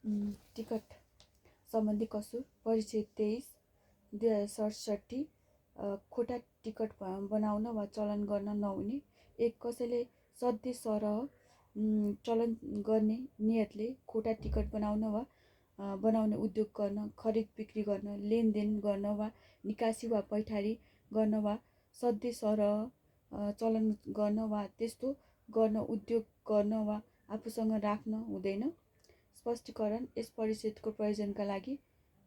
Ticket सम्बन्धी कसुर परिच्छेद 23 2067 खोटा टिकट बनाउन वा चलन गर्न नहुने। एक कसैले सधैँ सरह चलन गर्ने नियतले खोटा टिकट बनाउन वा बनाउने उद्योग गर्न, खरिद बिक्री गर्न, लेनदेन गर्न वा निकासी वा पैठारी गर्न वा सधैँ सरह चलन गर्न वा त्यस्तो गर्न उद्योग गर्न वा आफूसँग राख्न हुँदैन। स्पष्टीकरण यस परिच्छेदको प्रयोजनका लागि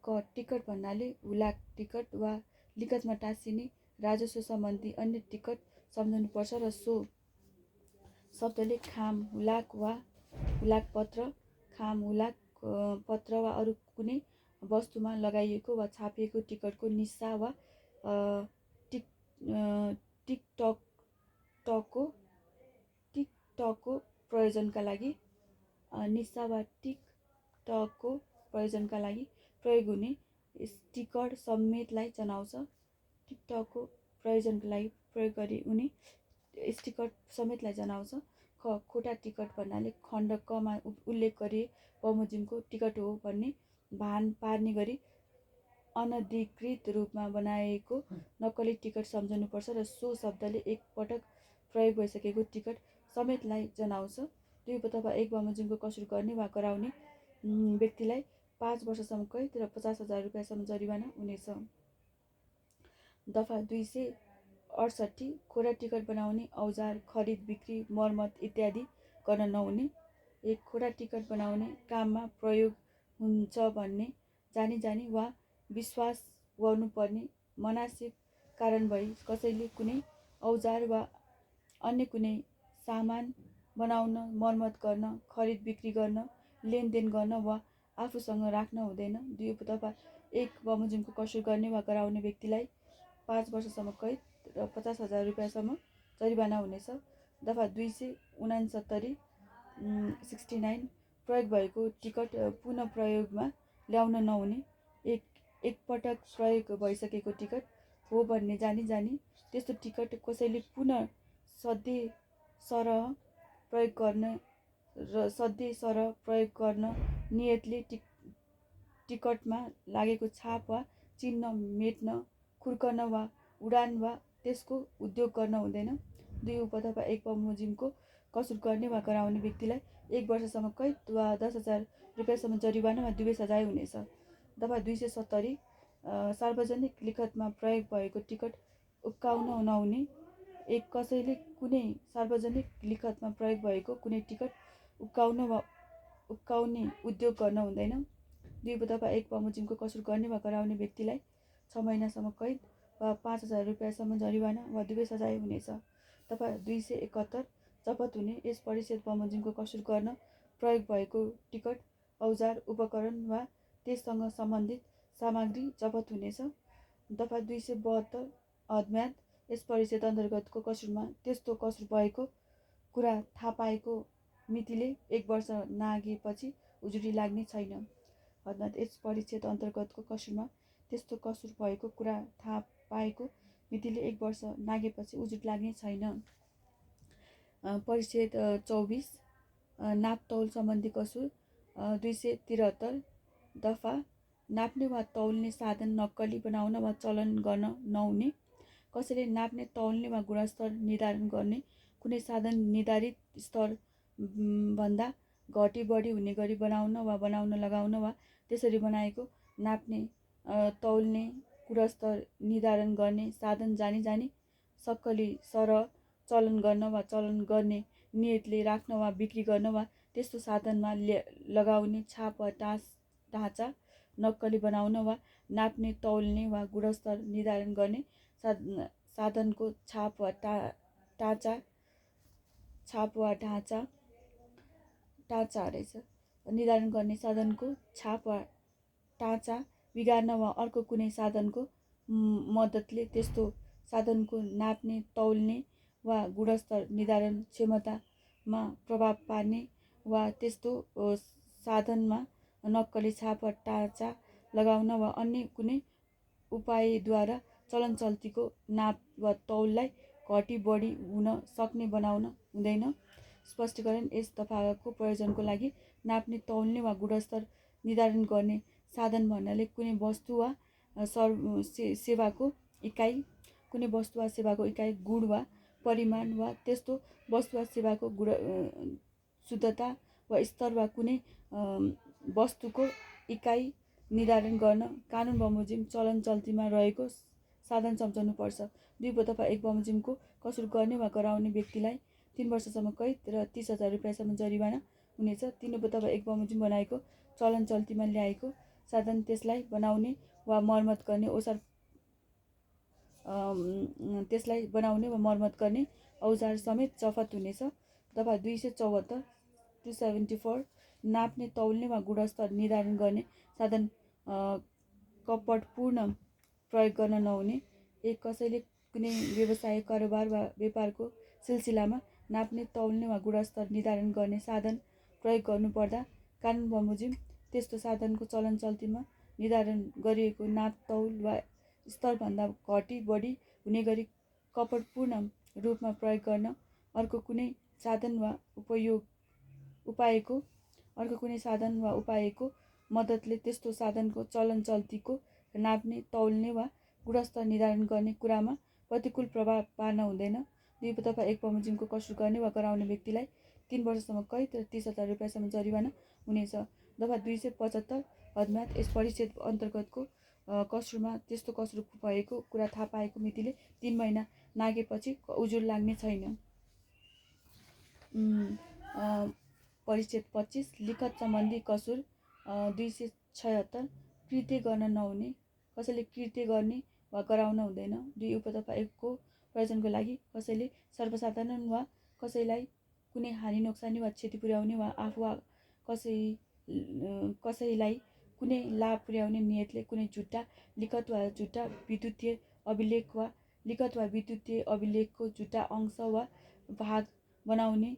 क टिकट भन्नाले हुलाक टिकट वा लिकतमा टाँसिने राजस्व सम्बन्धी अन्य टिकट सम्झनुपर्छ र सो शब्दले खाम हुलाक वा हुलाक पत्र, खाम हुलाक पत्र वा अरू कुनै वस्तुमा लगाइएको वा छापिएको टिकटको निस्सा वा टिकटको प्रयोजनका लागि निस्सा वा टिकटको प्रयोजनका लागि प्रयोग हुने स्टिकर समेतलाई जनाउँछ। टिकटको प्रयोजनका लागि प्रयोग गरी हुने स्टिकर समेतलाई जनाउँछ। ख खोटा टिकट भन्नाले खण्ड कमा उल्लेख गरिए बमोजिमको टिकट हो भन्ने भान पार्ने गरी अनधिकृत रूपमा बनाएको नक्कली टिकट सम्झनुपर्छ र सो शब्दले एक पटक प्रयोग भइसकेको टिकट समेतलाई जनाउँछ। 2 अथवा 1 बमोजिमको कसुर गर्ने वा गराउने व्यक्तिलाई 5 वर्षसम्म कैद र 50,000 रुपियाँसम्म जरिवाना हुनेछ। दफा 268 खोटा टिकट बनाउने औजार, खरिद बिक्री, मर्मत इत्यादि गर्न नहुने। एक खोटा टिकट बनाउने काममा प्रयोग हुन्छ भन्ने जानी जानी वा विश्वास गर्नुपर्ने मनासिब कारण भई कसैले कुनै औजार वा अन्य कुनै सामान बनाउन, मर्मत गर्न, खरिद बिक्री गर्न, लेनदेन गर्न वा आफूसँग राख्न हुँदैन। 2 अथवा 1 बमोजिमको कसुर गर्ने वा गराउने व्यक्तिलाई 5 वर्षसम्म कैद र 50,000 रुपियाँसम्म जरिवाना हुनेछ। दफा 269 69 प्रयोग भएको टिकट पुनः प्रयोगमा ल्याउन नहुने। एक पटक प्रयोग भइसकेको टिकट हो भन्ने जानी जानी त्यस्तो टिकट कसैले पुनः सधैँ सरह प्रयोग गर्न नियतले टिकटमा लागेको छाप वा चिन्ह मेट्न, खुर्कन वा उडान वा त्यसको उद्योग गर्न हुँदैन। 2 अथवा 1 बमोजिमको कसुर गर्ने वा गराउने व्यक्तिलाई 1 वर्षसम्म कैद वा 10,000 रुपियाँसम्म जरिवाना वा दुवै सजाय हुनेछ। दफा 270 सार्वजनिक लिखतमा प्रयोग भएको टिकट उक्काउन नहुने। एक कसैले कुनै सार्वजनिक लिखतमा प्रयोग भएको कुनै टिकट उक्काउन वा उक्काउने उद्योग गर्न हुँदैन। 2 अथवा 1 बमोजिमको कसुर गर्ने वा गराउने व्यक्तिलाई 6 महिनासम्म कैद वा 5,000 रुपियाँसम्म जरिवाना वा दुवै सजाय हुनेछ। दफा 271 जफत हुने यस परिच्छेद बमोजिमको कसुर गर्न प्रयोग भएको टिकट, औजार, उपकरण वा त्यससँग सम्बन्धित सामग्री जफत हुनेछ। दफा 272 हदम्याद यस परिच्छेद अन्तर्गतको कसुरमा त्यस्तो कसुर भएको कुरा थाहा पाएको मितिले 1 वर्ष नाघेपछि उजुरी लाग्ने छैन। हदम्याद यस परिच्छेद अन्तर्गतको कसुरमा त्यस्तो कसुर भएको कुरा थाहा पाएको मितिले 1 वर्ष नाघेपछि उजुरी लाग्ने छैन। परिच्छेद 24 नापतौल सम्बन्धी कसुर 273 दफा नाप्ने वा तौल्ने साधन नक्कली बनाउन वा चलन गर्न नहुने। कसैले नाप्ने, तौल्ने वा गुणस्तर निर्धारण गर्ने कुनै साधन निर्धारित स्तर भन्दा घटी बढी हुने गरी बनाउन वा बनाउन लगाउन वा त्यसरी बनाएको नाप्ने, तौल्ने, गुणस्तर निर्धारण गर्ने साधन जानी जानी सक्कली सरह चलन गर्न वा चलन गर्ने नियतले राख्न वा बिक्री गर्न वा त्यस्तो साधनमा लगाउने छाप वा ढाँचा नक्कली बनाउन वा नाप्ने, तौल्ने वा गुणस्तर निर्धारण गर्ने साधनको छाप वा ढाँचा निर्धारण गर्ने साधनको छाप वा ढाँचा बिगार्न वा अर्को कुनै साधनको मद्दतले त्यस्तो साधनको नाप्ने, तौल्ने वा गुणस्तर निर्धारण क्षमतामा प्रभाव पार्ने वा त्यस्तो साधनमा नक्कली छाप वा ढाँचा लगाउन वा अन्य कुनै उपायद्वारा चलन चल्तीको नाप वा तौललाई घटी बढी हुन सक्ने बनाउन हुँदैन। स्पष्टीकरण यस दफाको प्रयोजनको लागि नाप्ने, तौल्ने वा गुणस्तर निर्धारण गर्ने साधन भन्नाले कुनै वस्तु वा सेवाको इकाइ, कुनै वस्तु वा सेवाको इकाइ, गुण वा परिमाण वा त्यस्तो वस्तु वा सेवाको शुद्धता वा स्तर वा कुनै वस्तुको इकाइ निर्धारण गर्न कानुन बमोजिम चलन चल्तीमा रहेको साधन सम्झाउनुपर्छ। 2 बमोजिमको कसुर गर्ने वा गराउने व्यक्तिलाई 3 वर्षसम्म कैद र 30,000 रुपियाँसम्म जरिवाना हुनेछ। 3 बमोजिम बनाएको चलन चल्तीमा ल्याएको साधन, त्यसलाई बनाउने वा मर्मत गर्ने औजार समेत जफत हुनेछ। दफा 274 274 नाप्ने, तौल्ने वा गुणस्तर निर्धारण गर्ने साधन कपटपूर्ण प्रयोग गर्न नहुने। 1 कसैले कुनै व्यवसाय, कारोबार वा व्यापारको सिलसिलामा नाप्ने, तौल्ने वा गुणस्तर निर्धारण गर्ने साधन प्रयोग गर्नुपर्दा कानुन बमोजिम त्यस्तो साधनको चलन चल्तीमा निर्धारण गरिएको नाप, तौल वा स्तरभन्दा घटी बढी हुने गरी कपटपूर्ण रूपमा प्रयोग गर्न अर्को कुनै साधन वा उपायको मद्दतले त्यस्तो साधनको चलन चल्तीको नाप्ने, तौल्ने वा गुणस्तर निर्धारण गर्ने कुरामा प्रतिकूल प्रभाव पार्न हुँदैन। 2 बमोजिमको कसुर गर्ने वा गराउने व्यक्तिलाई 3 वर्षसम्म कैद र 30,000 रुपियाँसम्म जरिवाना हुनेछ। दफा 275 हदम्याद यस परिच्छेद अन्तर्गतको कसुरमा त्यस्तो कसुर भएको कुरा थाहा पाएको मितिले 3 महिना नाघेपछि उजुर लाग्ने छैन। परिच्छेद 25 लिखत सम्बन्धी कसुर 276 कृत्य गर्न नहुने, कसैले कृत्य गर्ने वा गराउन हुँदैन। 2 को प्रयोजनको लागि कसैले सर्वसाधारण वा कसैलाई कुनै हानि नोक्सानी वा क्षति पुर्याउने वा आफू वा कसैलाई कुनै लाभ पुर्याउने नियतले कुनै झुट्टा लिखत वा झुट्टा विद्युतीय अभिलेख वा लिखत वा विद्युतीय अभिलेखको झुट्टा अंश वा भाग बनाउने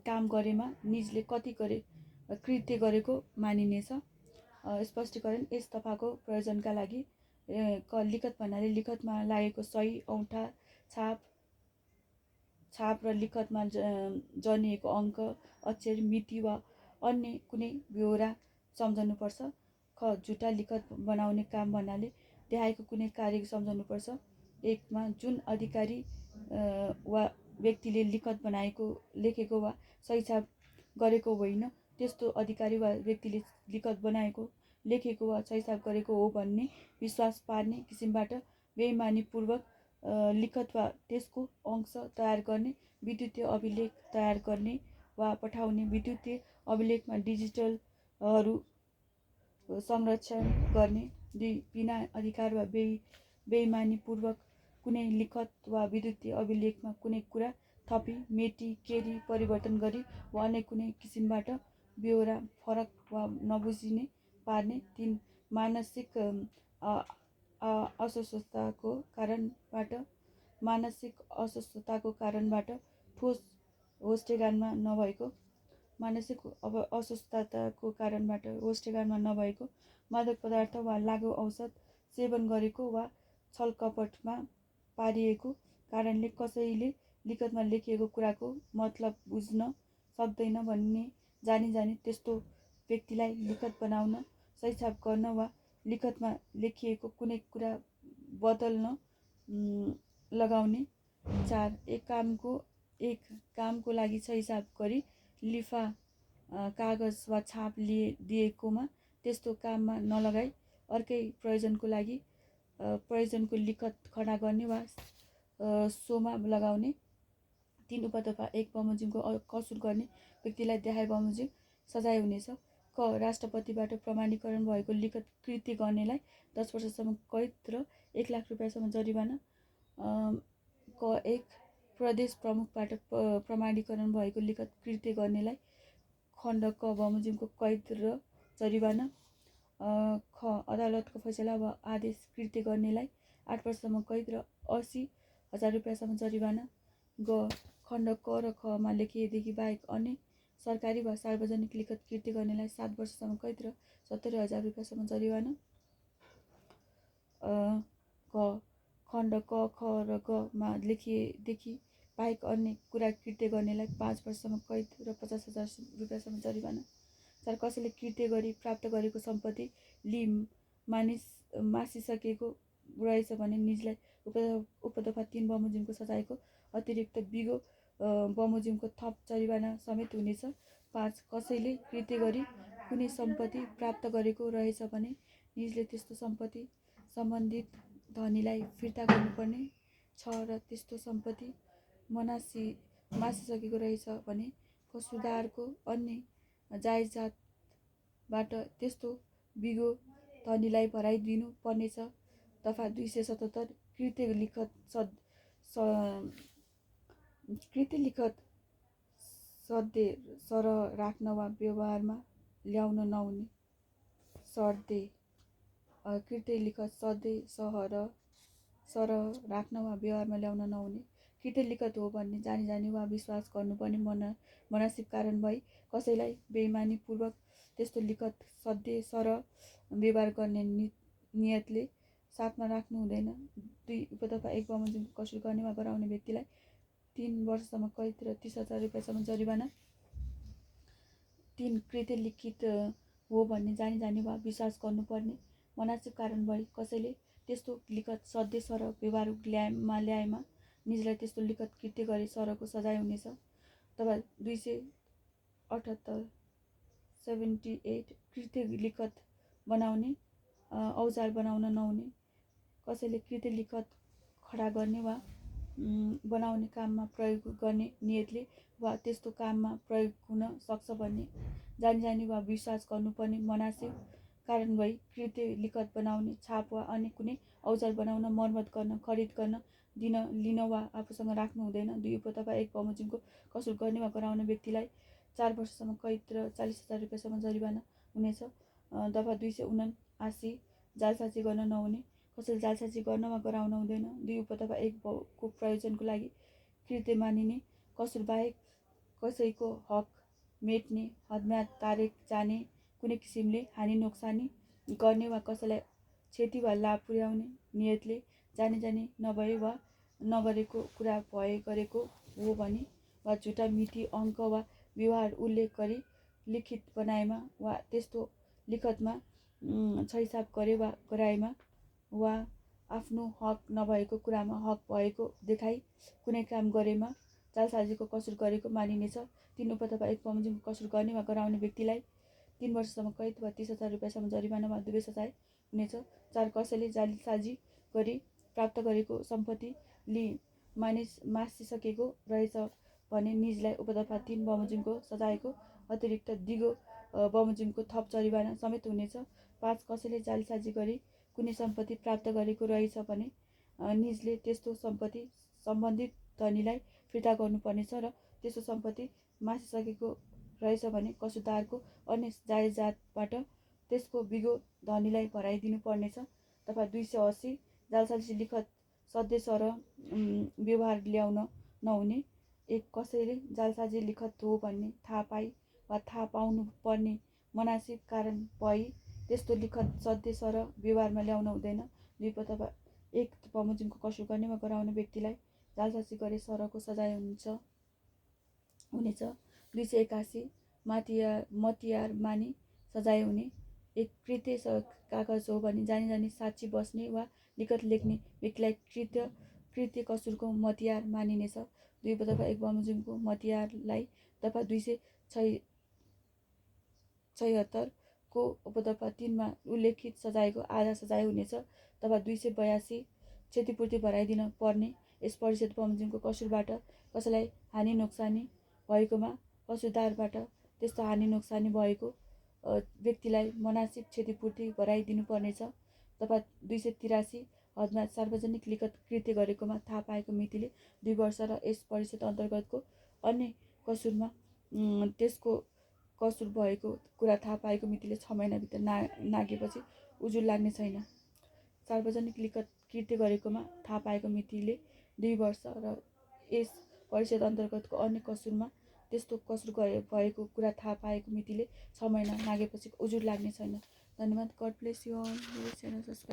काम गरेमा निजले कति कृत्य गरेको मानिनेछ। स्पष्टीकरण यस दफाको प्रयोजनका लागि लिखत भन्नाले लिखतमा लागेको सही, औँठा, छाप र लिखतमा जनिएको अङ्क, अक्षर, मिति वा अन्य कुनै बेहोरा सम्झाउनुपर्छ। ख झुटा लिखत बनाउने काम भन्नाले देखाएको कुनै कार्य सम्झाउनुपर्छ। 1 मा जुन अधिकारी वा व्यक्तिले लिखत लेखेको वा सही छाप गरेको होइन, त्यस्तो अधिकारी वा व्यक्तिले लिखत बनाएको, लेखेको वा सही छाप गरेको हो भन्ने विश्वास पार्ने किसिमबाट बेइमानीपूर्वक लिखत वा त्यसको अंश तयार गर्ने, विद्युतीय अभिलेख तयार गर्ने वा पठाउने, विद्युतीय अभिलेखमा डिजिटलहरू संरक्षण गर्ने। 2 बिना अधिकार वा बेइमानीपूर्वक कुनै लिखत वा विद्युतीय अभिलेखमा कुनै कुरा थपी, मेटी, केरी, परिवर्तन गरी वा अन्य कुनै किसिमबाट बेहोरा, फरक वा नबुझिने पार्ने। 3 मानसिक अस्वस्थताको कारणबाट ठोस होस्टेगानमा नभएको मादक पदार्थ वा लागु औषध सेवन गरेको वा छलकपटमा पारिएको कारणले कसैले लिखतमा लेखिएको कुराको मतलब बुझ्न सक्दैन भन्ने जानी त्यस्तो व्यक्तिलाई लिखत बनाउन, सही छाप गर्न वा लिखतमा लेखिएको कुनै कुरा बदल्न लगाउने। 4 एक कामको लागि सही छाप गरी लिफा, कागज वा छाप दिएकोमा त्यस्तो काममा नलगाई अर्कै प्रयोजनको लिखत खडा गर्ने वा सोमा लगाउने। 3 उपदफा 1 बमोजिमको कसुर गर्ने व्यक्तिलाई देहाय बमोजिम सजाय हुनेछ। क राष्ट्रपतिबाट प्रमाणीकरण भएको लिखत कृत्य गर्नेलाई 10 वर्षसम्म कैद र 1 लाख रुपियाँसम्म जरिवाना। क 1 प्रदेश प्रमुखबाट प्रमाणीकरण भएको लिखत कृत्य गर्नेलाई खण्ड क बमोजिमको कैद र जरिवाना। ख अदालतको फैसला वा आदेश कृत्य गर्नेलाई 8 वर्षसम्म कैद र 80,000 रुपियाँसम्म जरिवाना। ग खण्ड क र ख मा लेखिएदेखि बाहेक अन्य सरकारी वा सार्वजनिक लिखत कृत्य गर्नेलाई 7 वर्षसम्म कैद र 70,000 रुपियाँसम्म जरिवाना। घ खण्ड क, ख र ग मा लेखिएदेखि बाहेक अन्य कुरा कृत्य गर्नेलाई 5 वर्षसम्म कैद र 50,000 रुपियाँसम्म जरिवाना। 4 कसैले कृत्य गरी प्राप्त गरेको सम्पत्ति लिई मासिसकेको रहेछ भने निजलाई उपदफा 3 बमोजिमको सजायको अतिरिक्त बिगो बमोजिमको थप जरिवाना समेत हुनेछ। 5 कसैले कृत्य गरी कुनै सम्पत्ति प्राप्त गरेको रहेछ भने निजले त्यस्तो सम्पत्ति सम्बन्धित धनीलाई फिर्ता गर्नुपर्ने छ र त्यस्तो सम्पत्ति मासिसकेको रहेछ भने कसुरदारको अन्य जायजातबाट त्यस्तो बिगो धनीलाई भराइदिनु पर्नेछ। दफा 277 कृत्य लिखत सधैँ सर राख्न वा व्यवहारमा ल्याउन नहुने सधैँ कृत्य लिखत सधैँ सर राख्न वा व्यवहारमा ल्याउन नहुने कृत्य लिखत हो भन्ने जानी वा विश्वास गर्नुपर्ने मनासिब कारण भई कसैलाई बेइमानीपूर्वक त्यस्तो लिखत सधैँ सर व्यवहार गर्ने नियतले साथमा राख्नु हुँदैन। 2 उपदफा 1 बमोजिमको कसुर गर्ने वा गराउने व्यक्तिलाई 3 वर्षसम्म कैद र 30,000 रुपियाँसम्म जरिवाना। 3 कृत्य लिखित हो भन्ने जानी वा विश्वास गर्नुपर्ने मनासिब कारण भई कसैले त्यस्तो लिखत सधैँ सर व्यवहार ल्याएमा निजलाई त्यस्तो लिखत कृत्य गरी सरको सजाय हुनेछ। तब 278 कृत्य लिखत बनाउने औजार बनाउन नहुने कसैले कृत्य लिखत खडा गर्ने वा बनाउने काममा प्रयोग गर्ने नियतले वा त्यस्तो काममा प्रयोग हुन सक्छ भन्ने जानी वा विश्वास गर्नुपर्ने मनासिब कारण भई कृत्य लिखत बनाउने छाप वा अन्य कुनै औजार बनाउन मर्मत गर्न खरिद गर्न लिन वा आफूसँग राख्नु हुँदैन। 2 उपदफा 1 बमोजिमको कसुर गर्ने वा गराउने व्यक्तिलाई 4 वर्षसम्म कैद र 40,000 रुपियाँसम्म जरिवाना हुनेछ। दफा 279 जालसाजी गर्न नहुने कसैले जालसाजी गर्न वा गराउन हुँदैन। 2 उपदफा 1 को प्रयोजनको लागि कृत्य मानिने कसुर बाहेक कसैको हक मेट्ने हदम्याद तारेक जाने कुनै किसिमले हानि नोक्सानी गर्ने वा कसैलाई क्षति वा लाभ पुर्याउने नियतले जानी नभए वा नगरेको कुरा भए गरेको हो भने वा झुटा मिति अङ्क वा व्यवहार उल्लेख गरी लिखित बनाएमा वा त्यस्तो लिखतमा छैसाप गरे वा गराएमा वा आफ्नो हक नभएको कुरामा हक भएको देखाई कुनै काम गरेमा जालसाजीको कसुर गरेको मानिनेछ। 3 उपदफा 1 बमोजिमको कसुर गर्ने वा गराउने व्यक्तिलाई 3 वर्षसम्म कैद वा 30,000 रुपियाँसम्म जरिवाना वा दुवै सजाय हुनेछ। 4 कसैले जालसाजी गरी प्राप्त गरेको सम्पत्ति लिई मासिसकेको रहेछ भने निजलाई उपदफा 3 बमोजिमको सजायको अतिरिक्त दिगो बमोजिमको थप जरिवाना समेत हुनेछ। 5 कसैले जालसाजी गरी कुनै सम्पत्ति प्राप्त गरेको रहेछ भने निजले त्यस्तो सम्पत्ति सम्बन्धित धनीलाई फिर्ता गर्नुपर्नेछ र त्यस्तो सम्पत्ति मासिसकेको रहेछ भने कसुरदारको अन्य जायजातबाट त्यसको बिगो धनीलाई भराइदिनु पर्नेछ। दफा 280 जालसाजी लिखत सधैँ सर व्यवहार ल्याउन नहुने 1 कसैले जालसाजी लिखत हो भन्ने थाहा पाई वा थाहा पाउनु पर्ने मनासिब कारण भई त्यस्तो लिखत सधैँ सर व्यवहारमा ल्याउन हुँदैन। 2 उपदफा 1 बमोजिमको कसुर गर्ने वा गराउने व्यक्तिलाई जालसाजी गरे सरको सजाय हुनेछ। 281 मतियार मानी सजाय हुने 1 कृत्य कागज हो भनी जानी साक्षी बस्ने वा लिखत लेख्ने व्यक्तिलाई कृत्य कसुरको मतियार मानिनेछ। 2 उपदफा 1 बमोजिमको मतियारलाई दफा 276 को उपदफा 3 मा उल्लेखित सजायको आधा सजाय हुनेछ। दफा 282 क्षतिपूर्ति भराइदिन पर्ने यस परिषद बमोजिमको कसुरबाट कसैलाई हानि नोक्सानी भएकोमा कसुरदारबाट त्यस्तो हानि नोक्सानी भएको व्यक्तिलाई मनासिब क्षतिपूर्ति भराइदिनु पर्नेछ। दफा 283 हदम्याद सार्वजनिक लिखत कृत्य गरेकोमा थाहा पाएको मितिले 2 वर्ष र यस परिषद अन्तर्गतको अन्य कसुरमा त्यसको कसुर भएको कुरा थाहा पाएको मितिले 6 महिनाभित्र नागेपछि उजुर लाग्ने छैन। सार्वजनिक लिखत कृत्य गरेकोमा थाहा पाएको मितिले 2 वर्ष र यस परिषद अन्तर्गतको अन्य कसुरमा त्यस्तो कसुर भएको कुरा थाहा पाएको मितिले 6 महिना नागेपछि उजुर लाग्ने छैन। धन्यवाद। God bless you all. मेरो च्यानल सब्सक्राइब